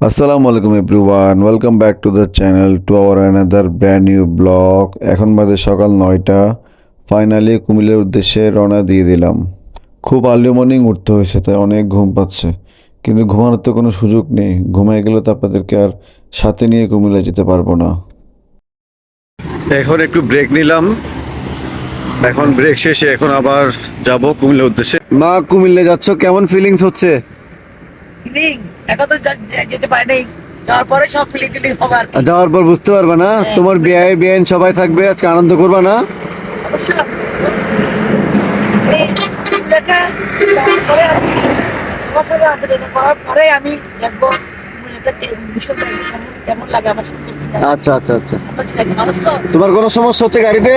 আসসালামু আলাইকুম everyone, welcome back to the channel to our another brand new blog. এখন বাজে সকাল 9টা। ফাইনালি কুমিল্লার উদ্দেশ্যে রওনা দিয়ে দিলাম। খুব আর্লি মর্নিং উঠতে হয়েছে, তাই অনেক ঘুম পাচ্ছে, কিন্তু ঘুমানোর তো কোনো সুযোগ নেই। ঘুমাই গেলে তো আপনাদেরকে আর সাথে নিয়ে কুমিল্লা যেতে পারবো না। এখন একটু ব্রেক নিলাম, এখন ব্রেক শেষে এখন আবার যাব কুমিল্লার উদ্দেশ্যে। মা, কুমিল্লা যাচ্ছ, কেমন ফিলিংস হচ্ছে? ফিলিং এখন তো যেতে পারি নাই। যাওয়ার পরে সব ফিলিং টিলিং হবে আর কি। যাওয়ার পর বুঝতে পারবে না, তোমার বিয়ে বিয়েন সবাই থাকবে, আজকে আনন্দ করবা না? অবশ্যই এই চিন্তাটা যাওয়ার পরে আমি তোমার সাথে আন্তরিকতা করার পরে আমি দেখবো বিষয়টা কেমন লাগে আমার শুনতে। আচ্ছা আচ্ছা আচ্ছা, বলছি নাকি মানুষ তো তোমার কোনো সমস্যা হচ্ছে গাড়িতে?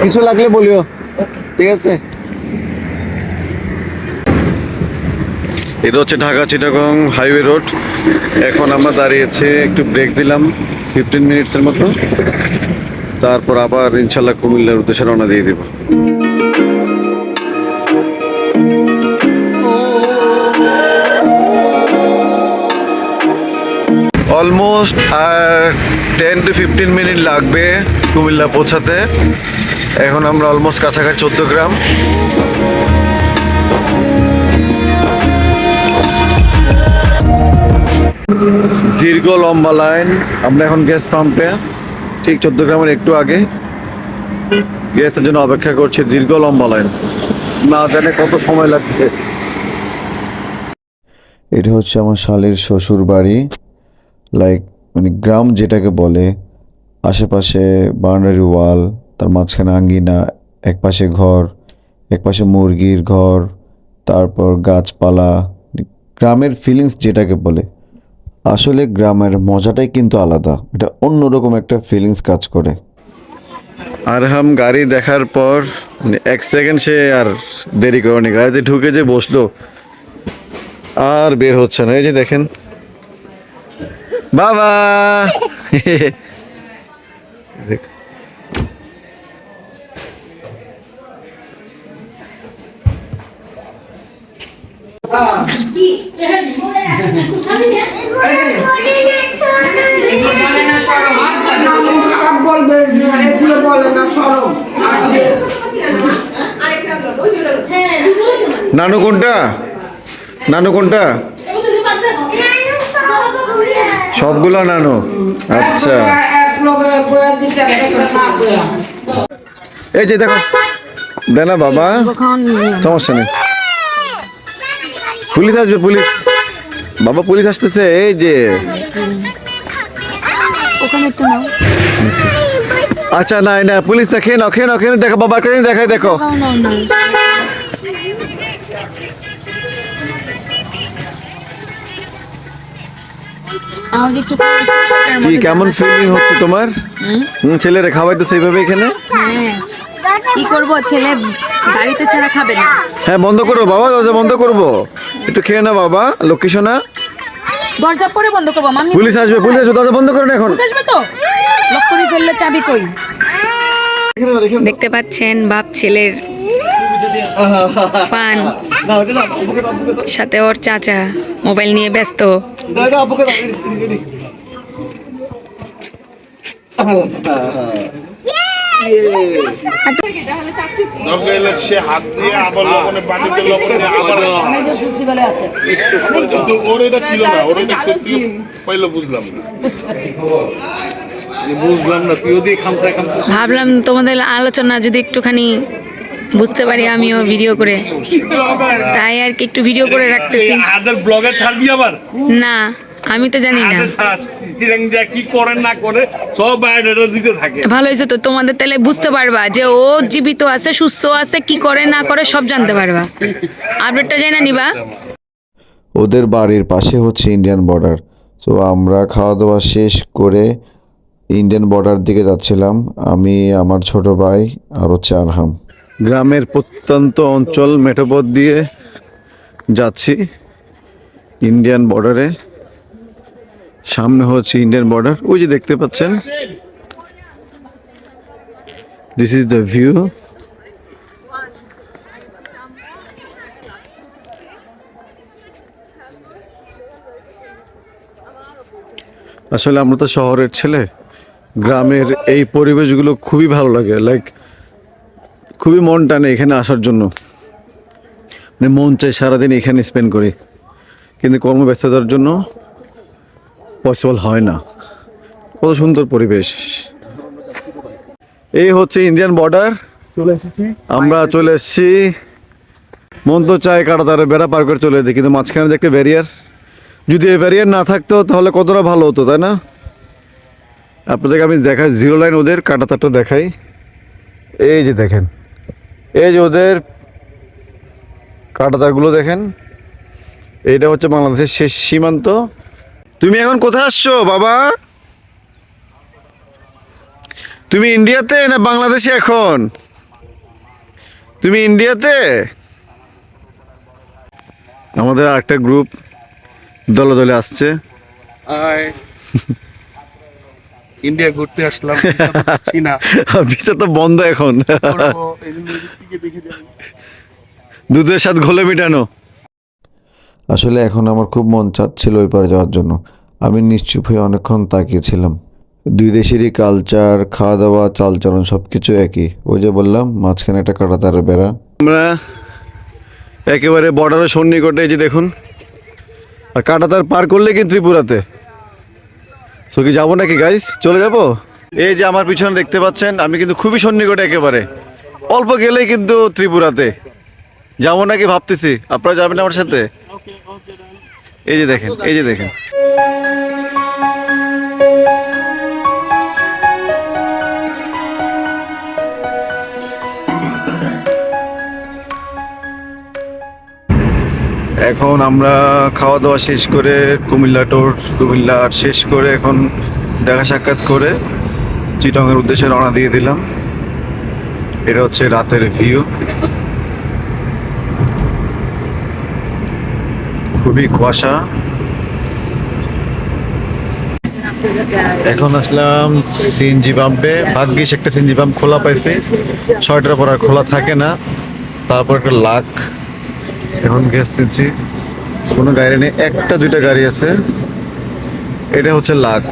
কিছু লাগলে বলিও, ওকে। ঠিক আছে? এটা হচ্ছে ঢাকা চিটাগং হাইওয়ে রোড। এখন আমরা দাঁড়িয়েছি, একটু ব্রেক দিলাম 15 মিনিটসের মতো, তারপর আবার ইনশাল্লাহ কুমিল্লার উদ্দেশ্যে রওনা দিয়ে দেব। অলমোস্ট আর 10 to 15 মিনিট লাগবে কুমিল্লা পৌঁছাতে। এখন আমরা অলমোস্ট কাছাকাছি 14 গ্রাম। দীর্ঘ লম্বা লাইন। আমরা এখন গ্যাস পাম্পে, ঠিক 14 গ্রামের একটু আগে। গ্যাসের জন্য অপেক্ষা করছি, দীর্ঘ লম্বা লাইন, না জানে কত সময় লাগছে। এটা হচ্ছে আমার শালীর শ্বশুর বাড়ি, লাইক মানে গ্রাম যেটাকে বলে। আশেপাশে বাউন্ডারি ওয়াল, তার মাঝখানে আঙ্গিনা, এক পাশে ঘর, এক পাশে মুরগির ঘর, তারপর গাছপালা। গ্রামের ফিলিংস যেটাকে বলে, আসলে গ্রামের মজাটাই কিন্তু আলাদা। এটা অন্যরকম একটা ফিলিংস কাজ করে। আরহাম গাড়ি দেখার পর মানে 1 সেকেন্ড সে আর দেরি করেনি, গাড়িতে ঢুকে যে বসলো, আর বের হচ্ছে না। এই যে দেখেন বাবা নানু কোনটা? নানু কোনটা? সবগুলো নানু। আচ্ছা, এই যে দেখো, দে না বাবা, সমস্যা নেই। পুলিশ আসবে, পুলিশ বাবা, পুলিশ আসতেছে। এই যে আচ্ছা, না না, পুলিশ না, খেয়ে নাও, খেয়ে নাও, খেয়ে নাও, দেখো বাবা, খেয়ে দেখাই, দেখো কি কেমন ফিলিং হচ্ছে তোমার? ছেলেরা খাওয়াইতেছে এইভাবে এখানে? কি করবো, ছেলে গাড়িতে ছাড়া খাবে না। হ্যাঁ, বন্ধ করবো বাবা, দরজা বন্ধ করবো, একটু খেয়ে না বাবা, লক্ষ্মী সোনা। দরজা পরে বন্ধ করবো, মাম্মি পুলিশ আসবে, পুলিশ আসবে, দরজা বন্ধ করুন এখন। আসবে তো। লক করে ফেললে চাবি কই? দেখতে পাচ্ছেন বাপ ছেলের ফান, সাথে ওর চাচা মোবাইল নিয়ে ব্যস্ত। সে হাত দিয়ে আবার লবণে পানিতে লবণে আবার কিন্তু ওর এটা ছিল না, ওর এটা সত্যি পাইলো বুঝলাম না, বুঝলাম না তুই ওদিকে খামতা খামতা। ভাবলাম তোমাদের আলোচনা যদি একটুখানি বুঝতে পারি আমিও ভিডিও করে, তাই আর কি একটু ভিডিও করে রাখতেছি। আদার ব্লগে ছাড়বি আবার? না, আমি তো জানি না। চিরাংজা কি করে না করে সব বায়োডাটা দিতে থাকে। ভালো হয়েছে তো, তোমাদের তাহলে বুঝতে পারবা যে ও জীবিত আছে, সুস্থ আছে, কি করে না করে সব জানতে পারবা। আপডেটটা জানা নিবা। ওদের বাড়ির পাশে হচ্ছে ইন্ডিয়ান বর্ডার। তো আমরা খাওয়া দাওয়া শেষ করে ইন্ডিয়ান বর্ডার দিকে যাচ্ছিলাম, আমি, আমার ছোট ভাই আর হচ্ছে আরহাম। গ্রামের প্রত্যন্ত অঞ্চল মেঠোপথ দিয়ে যাচ্ছি ইন্ডিয়ান বর্ডারে। সামনে হচ্ছে ইন্ডিয়ান বর্ডার, ওই যে দেখতে পাচ্ছেন, দিস ইজ দ্য ভিউ। আসলে আমরা তো শহরের ছেলে, গ্রামের এই পরিবেশগুলো খুবই ভালো লাগে, লাইক খুবই মন টানে এখানে আসার জন্য, মানে মন চাই সারাদিন এখানে স্পেন্ড করি, কিন্তু কর্মব্যস্ততার জন্য পসিবল হয় না। কত সুন্দর পরিবেশ। এই হচ্ছে ইন্ডিয়ান বর্ডার, আমরা চলে এসেছি। মন তো চায় কাঁটাতারে বেড়া পার করে চলে যেতে, কিন্তু মাঝখানে যে একটা ব্যারিয়ার, যদি এই ব্যারিয়ার না থাকতো তাহলে কতটা ভালো হতো, তাই না? আপনাদেরকে আমি দেখাই জিরো লাইন, ওদের কাঁটাতারটা দেখাই। এই যে দেখেন, এই যে ওদের কাঁটাতারগুলো দেখেন, এইটা হচ্ছে বাংলাদেশের শেষ সীমান্ত। তুমি এখন কোথায় আসছো বাবা? তুমি ইন্ডিয়াতে না বাংলাদেশে? এখন তুমি ইন্ডিয়াতে? আমাদের আরেকটা গ্রুপ দলে দলে আসছে। ইন্ডিয়া ঘুরতে আসলাম, চীনা ভিসা তো বন্ধ এখন, দুধের সাথে ঘোলে মিটানো। আসলে এখন আমার খুব মন চাচ্ছিল ওই পারে যাওয়ার জন্য। আমি নিশ্চুপ হয়ে অনেকক্ষণ তাকিয়েছিলাম। দুই দেশেরই কালচার, খাওয়া দাওয়া, চালচলন সব কিছু একই। ওই যে বললাম মাঝখানে একটা কাঁটাতারের বেড়া। আমরা একেবারে বর্ডারের সন্নিকটে, এই যে দেখুন, আর কাঁটাতার পার করলে কিন্তু ত্রিপুরাতে। সো কি যাবো নাকি গাইস? চলে যাবো। এই যে আমার পিছনে দেখতে পাচ্ছেন, আমি কিন্তু খুবই সন্নিকটে, একেবারে অল্প গেলেই কিন্তু ত্রিপুরাতে। যাবো নাকি ভাবতেছি, আপনারা যাবেন আমার সাথে? এই যে দেখেন, এই যে দেখেন, এখন আমরা খাওয়া দাওয়া শেষ করে কুমিল্লা শেষ করে এখন দেখা সাক্ষাৎ করে চিটংয়ের উদ্দেশ্যে রওনা দিয়ে দিলাম। এটা হচ্ছে রাতের ভিউ, খুবই কুয়াশা। এখন আসলাম সিএনজি পাম্পে। ভাগ্যিস একটা সিএনজি পাম্প খোলা পাইছে, 6টার পর আর খোলা থাকে না। তারপর একটা লাখ, এখন গ্যাস দিচ্ছি। কোনো গাড়ি নেই, একটা দুইটা গাড়ি আছে, এটা হচ্ছে লাখ।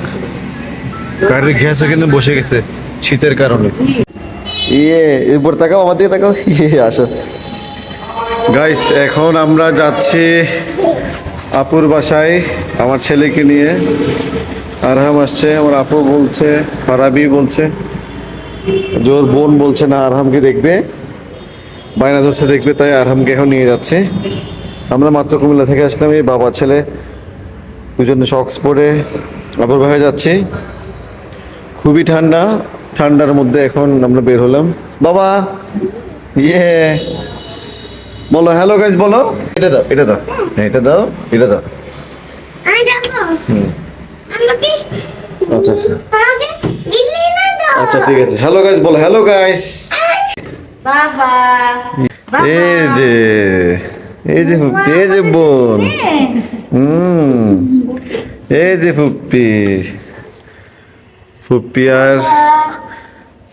গাড়ির গ্যাসও কিন্তু বসে গেছে শীতের কারণে। এরপর তাকাও, আমার দিকে তাকাও। আসো গাইস, এখন আমরা যাচ্ছি আপুর বাসায় আমার ছেলেকে নিয়ে। আরহাম আসছে, আমার আপু বলছে, ফারাবি বলছে, জোর বোন বলছে না আরহামকে দেখবে, বায়না ধরছে দেখবে, তাই আরহামকে এখন নিয়ে যাচ্ছে। আমরা মাত্র কুমিল্লা থেকে আসলাম, এই বাবা ছেলে দুজনে সক্স পরে আপুর বাসায় যাচ্ছি। খুবই ঠান্ডা, ঠান্ডার মধ্যে এখন আমরা বের হলাম। বাবা ইয়ে বলো হ্যালো গাইস, বলো। এটা দাও, এটা দাও, হ্যাঁ এটা দাও, এটা দাও। আচ্ছা আচ্ছা ঠিক আছে, হ্যালো গাইস বলো, হ্যালো গাইস। বাবা এই যে, এই যে ফুপ্পি, এই যে বোন, এই যে ফুপ্পি, ফুপ্পি আর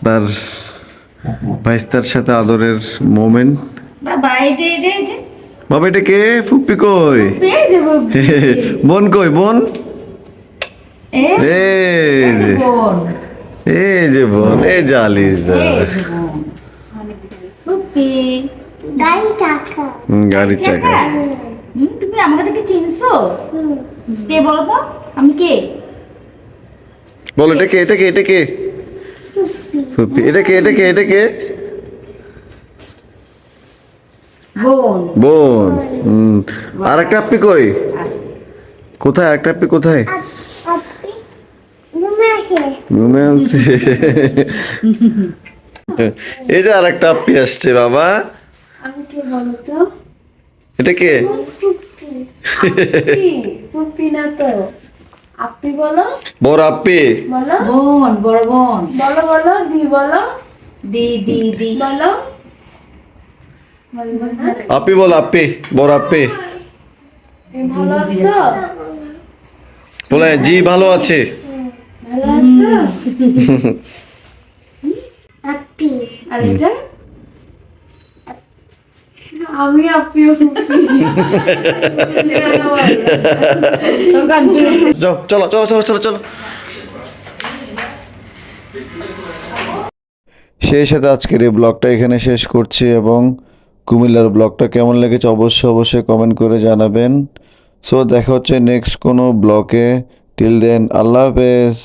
তার ভাইস্তার সাথে আদরের মোমেন্ট। বাবা এই যে এই যে এই যে বাবা এটা কে? ফুপ্পি কই? এই যে বাবা, বোন কই? বোন এই এই যে, বোন, এই যে বোন, এই যে আলিজা। এই যে বোন সুপি গাড়ির চাকা। তুমি আমাকে দেখে চিনছো? কে বলো তো, আমি কে? বলো এটা কে? এটা কে? এটা কে? ফুপ্পি। এটা কে? এটা কে? এটা কে? বোন। বোন। আর একটা আপ্পি কই? কোথায় একটা আপ্পি? কোথায়? রুমে আছে। এই যে আর একটা আপ্পি আসছে বাবা। এটা কে? পুপি না তো, আপনি বলো, বড় আপ্পি। বলো বোন, বড় বোন। বলো বলো, দি বলো, দি দি দি বলো, বলবো না? আপ্পি বল, আপ্পি, বড় আপ্পি। তুমি ভালো আছো? বলে জি ভালো আছে। ভালো আছো? আপি। আর এটা? আমি আপ্পিও ফুপি যাও চলো চলো চলো চলো চলো। সেই সাথে আজকের এই ব্লগটা এখানে শেষ করছি, এবং কুমিল্লার ব্লগটা কেমন লেগেছে অবশ্যই কমেন্ট করে জানাবেন। সো দেখা হচ্ছে নেক্সট কোনো ব্লগে। টিল দেন আল্লাহ হাফেজ।